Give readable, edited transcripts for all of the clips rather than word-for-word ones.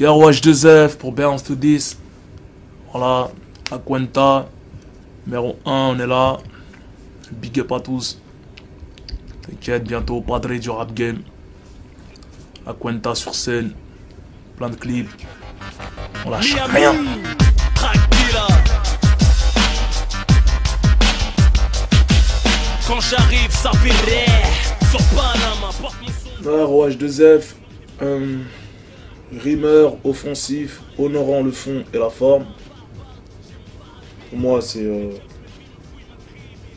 Garwash 2F pour Bounce to This. Voilà, Aquenta, numéro 1, on est là. Big up à tous. T'inquiète, bientôt, Padre du rap game. Aquenta sur scène. Plein de clips. On lâche rien. Quand j'arrive, ça fait sur Panama. Garwash 2F. Rimeur, offensif, honorant le fond et la forme. Pour moi, c'est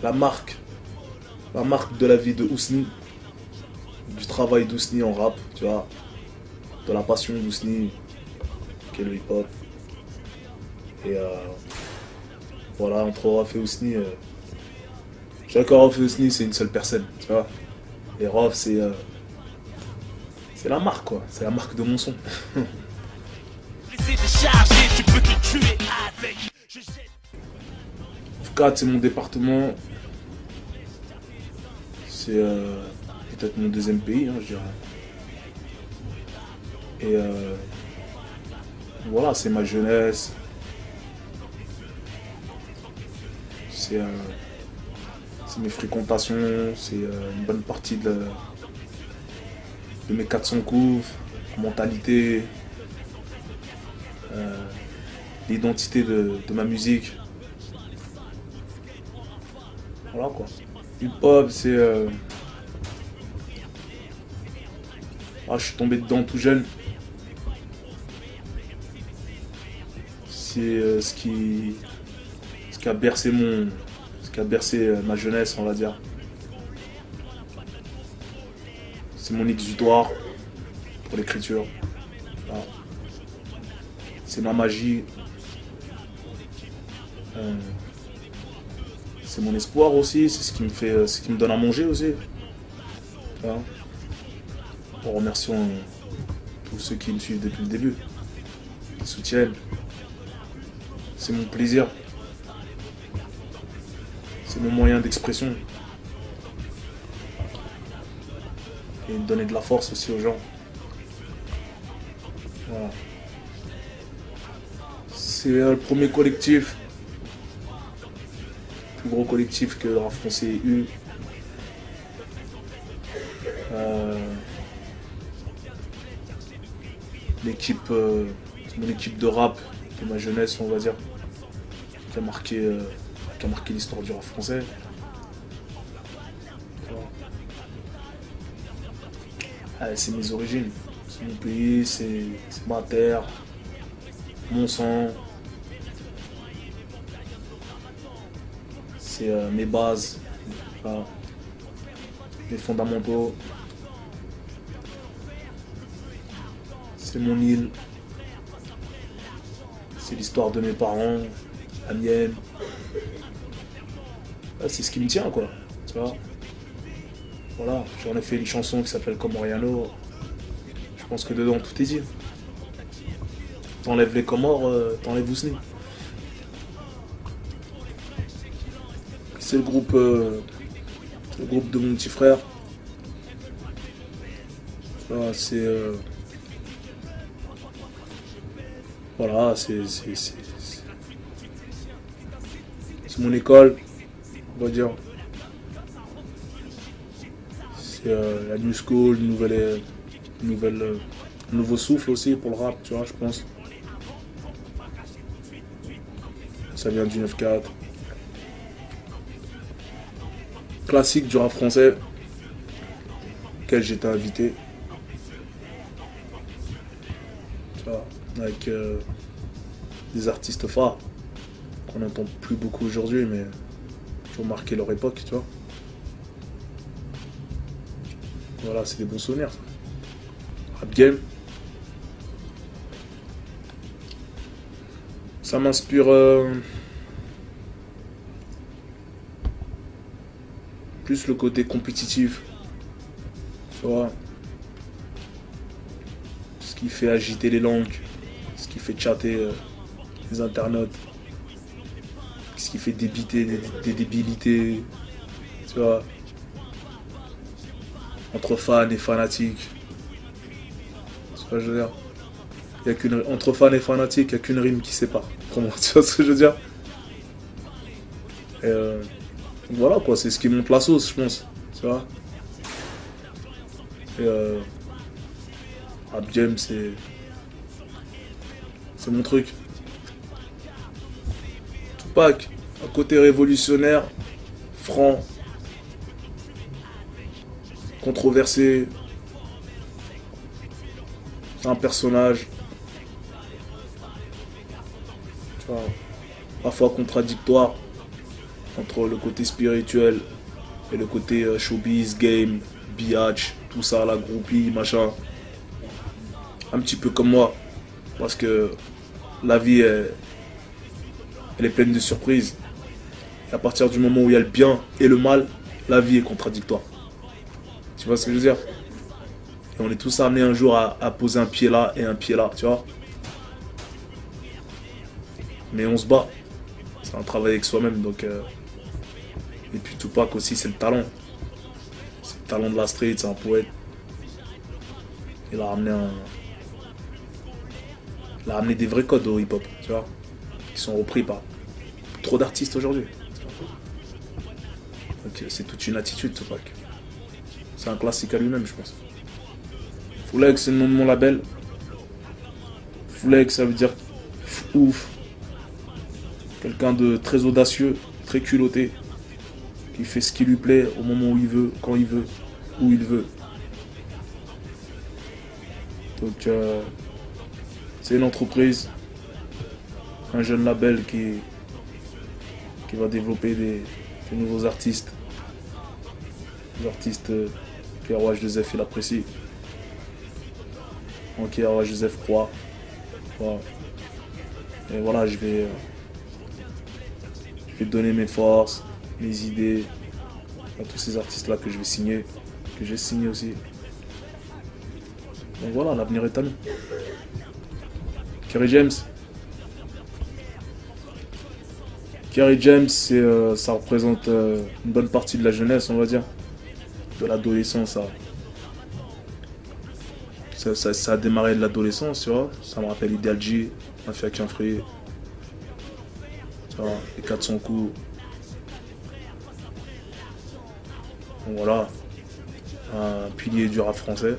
la marque de la vie de Ousni, du travail d'Ousni en rap, tu vois, de la passion d'Ousni, qui est le hip-hop. Et voilà, entre Rof et Ousni, chaque Rof et Ousni, c'est une seule personne, tu vois. Et Rof, c'est la marque, quoi, c'est la marque de mon son. F4, c'est mon département. C'est peut-être mon deuxième pays, hein, je dirais. Et voilà, c'est ma jeunesse. C'est mes fréquentations, c'est une bonne partie de mes 400 coups, mentalité, l'identité de ma musique. Voilà quoi. Hip-hop, c'est... je suis tombé dedans tout jeune. C'est ce qui a bercé ma jeunesse, on va dire. C'est mon exutoire pour l'écriture. Voilà. C'est ma magie. C'est mon espoir aussi, c'est ce qui me donne à manger aussi. Voilà. En remerciant tous ceux qui me suivent depuis le début, qui soutiennent. C'est mon plaisir. C'est mon moyen d'expression. Et de donner de la force aussi aux gens. Voilà. C'est le premier collectif. Le plus gros collectif que le rap français ait eu. Mon équipe de rap de ma jeunesse, on va dire, qui a marqué l'histoire du rap français. C'est mes origines, c'est mon pays, c'est ma terre, mon sang. C'est mes bases, voilà, mes fondamentaux. C'est mon île. C'est l'histoire de mes parents, la mienne. C'est ce qui me tient, quoi. Tu vois. Voilà, j'en ai fait une chanson qui s'appelle Comoriano. Je pense que dedans tout est dit. T'enlèves les Comores, t'enlèves Ousni. C'est le groupe de mon petit frère. Voilà, c'est voilà, c'est mon école, on va dire. C'est la new school, nouveau souffle aussi pour le rap, tu vois, je pense. Ça vient du 9-4. Classique du rap français, auquel j'étais invité. Tu vois, avec des artistes phares qu'on n'entend plus beaucoup aujourd'hui, mais qui ont marqué leur époque, tu vois. Voilà, c'est des bons souvenirs. Rap game. Ça m'inspire plus le côté compétitif. Tu vois. Ce qui fait agiter les langues. Ce qui fait chatter les internautes. Ce qui fait débiter des débilités. Tu vois. Entre fans et fanatiques. Tu vois, je veux dire. Entre fans et fanatiques, il n'y a qu'une rime qui sépare. Pour moi, tu vois ce que je veux dire? Et voilà quoi, c'est ce qui monte la sauce, je pense. Tu vois? Et Rap Game, c'est mon truc. Tupac, un côté révolutionnaire, franc, controversé. C'est un personnage, tu vois, parfois contradictoire entre le côté spirituel et le côté showbiz, game, biatch, tout ça, la groupie, machin. Un petit peu comme moi, parce que la vie, elle est pleine de surprises. Et à partir du moment où il y a le bien et le mal, la vie est contradictoire. Tu vois ce que je veux dire? Et on est tous amenés un jour à poser un pied là et un pied là, tu vois. Mais on se bat. C'est un travail avec soi-même, donc... Et puis Tupac aussi, c'est le talent. C'est le talent de la street, c'est un poète. Il a ramené des vrais codes au hip-hop, tu vois. Qui sont repris par trop d'artistes aujourd'hui. Donc c'est toute une attitude, Tupac. C'est un classique à lui-même, je pense. Fouleg, c'est le nom de mon label. Fouleg, ça veut dire ouf. Quelqu'un de très audacieux, très culotté, qui fait ce qui lui plaît au moment où il veut, quand il veut, où il veut. Donc c'est une entreprise, un jeune label qui va développer des nouveaux artistes. Des artistes que Roi Joseph il apprécie. Ok, Roi Joseph croit. Voilà. Et voilà, je vais donner mes forces, mes idées à tous ces artistes-là que je vais signer, que j'ai signé aussi. Donc voilà, l'avenir est à nous. Kerry James. Kerry James, ça représente une bonne partie de la jeunesse, on va dire. De l'adolescence, ça a démarré de l'adolescence, tu vois. Ça me rappelle Ideal G, Mafia qu'un free. Tu vois, les 400 coups. Donc voilà, un pilier du rap français.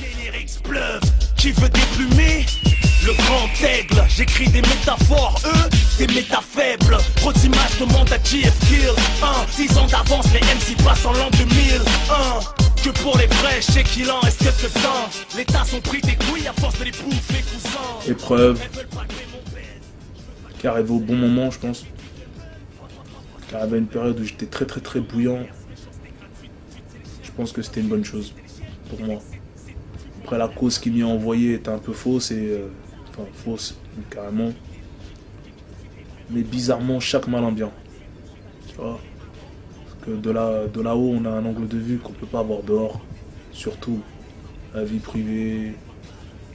Les lyrics pleuvent, qui veut déplumer le grand aigle? J'écris des métaphores, des méta faibles. Trop d'images demandent à JF Kill. 10 ans d'avance, les MC passent en l'an 2000. Que pour les vrais, je sais qu'il en reste quelques-uns. Les tas sont pris des couilles à force de les bouffer, cousins. Épreuve. Qui est arrivé au bon moment, je pense. Qui est arrivé à une période où j'étais très bouillant. Je pense que c'était une bonne chose pour moi. Après, la cause qui m'y a envoyé était un peu fausse enfin fausse carrément. Mais bizarrement, chaque mal en bien. Tu vois, parce que de là-haut, on a un angle de vue qu'on peut pas avoir dehors. Surtout la vie privée,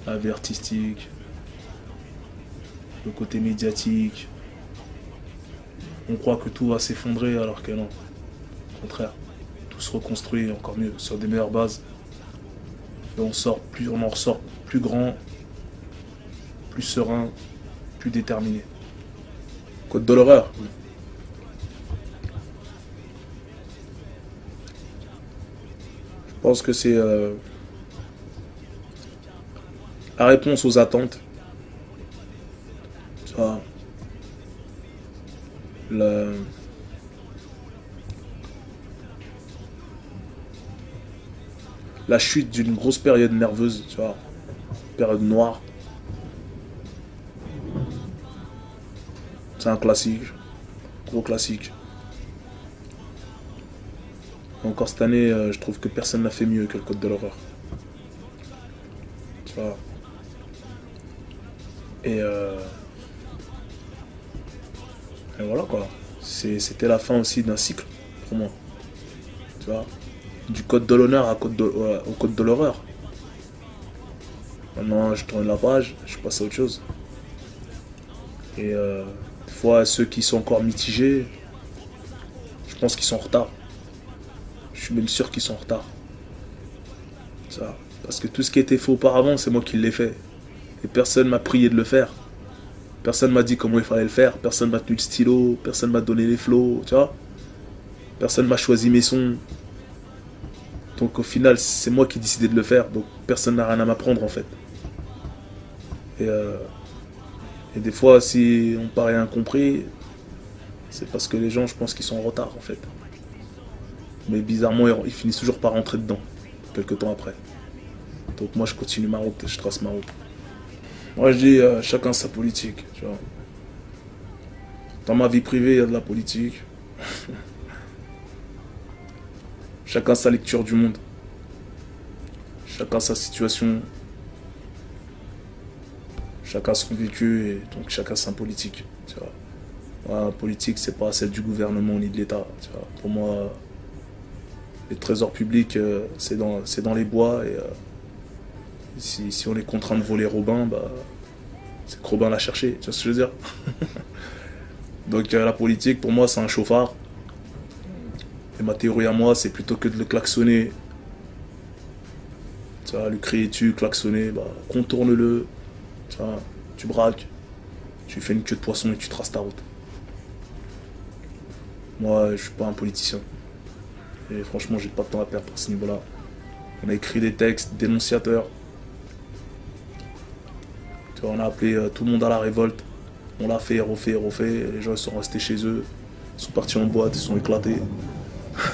la vie artistique, le côté médiatique. On croit que tout va s'effondrer alors que non. Au contraire, tout se reconstruit encore mieux, sur des meilleures bases. Et on en ressort plus grand, plus serein, plus déterminé. Code de l'horreur. Je pense que c'est la réponse aux attentes. Tu vois, la chute d'une grosse période nerveuse, tu vois, période noire. C'est un classique, gros classique. Et encore cette année, je trouve que personne n'a fait mieux que le Code de l'horreur. Tu vois. Et voilà quoi. C'était la fin aussi d'un cycle pour moi. Tu vois. Du code de l'honneur au code de l'horreur. Maintenant, je tourne la page, je passe à autre chose. Et des fois, ceux qui sont encore mitigés, je pense qu'ils sont en retard. Je suis même sûr qu'ils sont en retard. Ça. Parce que tout ce qui était fait auparavant, c'est moi qui l'ai fait. Et personne m'a prié de le faire. Personne m'a dit comment il fallait le faire. Personne m'a tenu le stylo. Personne m'a donné les flows, tu vois. Personne m'a choisi mes sons. Donc au final, c'est moi qui ai décidé de le faire. Donc personne n'a rien à m'apprendre en fait. Et des fois, si on paraît incompris, c'est parce que les gens, je pense qu'ils sont en retard en fait. Mais bizarrement, ils finissent toujours par rentrer dedans, quelques temps après. Donc moi, je continue ma route, je trace ma route. Moi, je dis, chacun sa politique, tu vois. Dans ma vie privée, il y a de la politique. Chacun sa lecture du monde. Chacun sa situation. Chacun son vécu, et donc chacun sa politique, tu vois. La politique, c'est pas celle du gouvernement ni de l'État, tu vois. Pour moi, les trésors publics, c'est dans les bois, et si on est contraint de voler Robin, bah, c'est que Robin l'a cherché, tu vois ce que je veux dire. Donc la politique, pour moi, c'est un chauffard. Et ma théorie à moi, c'est plutôt que de le klaxonner, tu vois, lui crier dessus, klaxonner, bah, contourne-le, tu vois, tu braques, tu fais une queue de poisson et tu traces ta route. Moi, je suis pas un politicien. Et franchement, j'ai pas de temps à perdre à ce niveau-là. On a écrit des textes dénonciateurs. Tu vois, on a appelé tout le monde à la révolte. On l'a fait, refait, refait. Les gens ils sont restés chez eux. Ils sont partis en boîte, ils sont éclatés.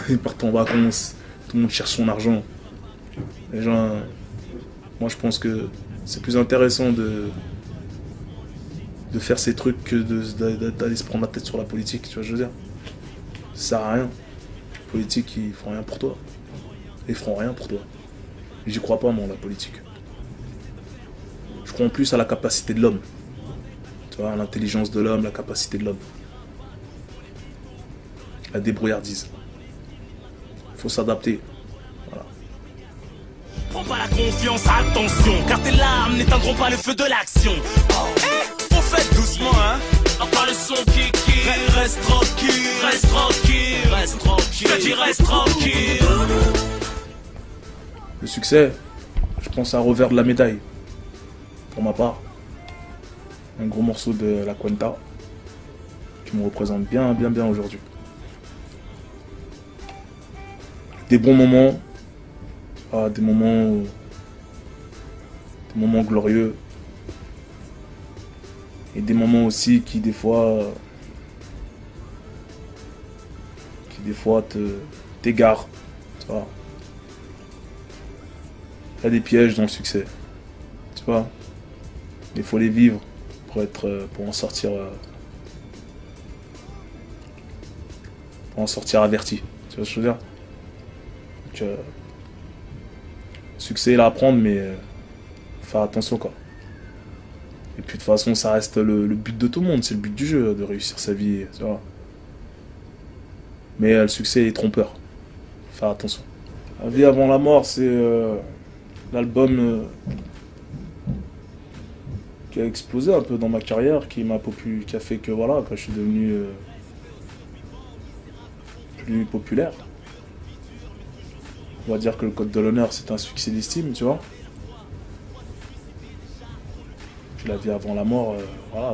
Ils partent en vacances. Tout le monde cherche son argent. Les gens... Moi, je pense que c'est plus intéressant de faire ces trucs que d'aller se prendre la tête sur la politique. Tu vois ce que je veux dire? Ça sert à rien. La politique, ils feront rien pour toi. Ils feront rien pour toi. J'y crois pas, moi, la politique. Je crois en plus à la capacité de l'homme. Tu vois, à l'intelligence de l'homme, la capacité de l'homme. La débrouillardise. Il faut s'adapter. Voilà. Prends pas la confiance, attention, car tes larmes n'éteindront pas le feu de l'action. On fait doucement, hein. À part le son qui reste tranquille, reste tranquille, reste tranquille. Je te dis reste tranquille. Le succès, je pense à un revers de la médaille. Pour ma part, un gros morceau de La Cuenta qui me représente bien aujourd'hui. Des bons moments, des moments glorieux, et des moments aussi qui des fois t'égarent, tu vois. Il y a des pièges dans le succès, tu vois. Il faut les vivre pour en sortir averti, tu vois ce que je veux dire. Donc, succès là à prendre, mais faire attention quoi. Et puis de toute façon ça reste le but de tout le monde, c'est le but du jeu de réussir sa vie, tu vois. Mais le succès est trompeur, faire attention. La vie avant la mort, c'est l'album qui a explosé un peu dans ma carrière, qui a fait que voilà, quand je suis devenu plus populaire. On va dire que le Code de l'honneur, c'est un succès d'estime, tu vois. Puis la vie avant la mort, voilà.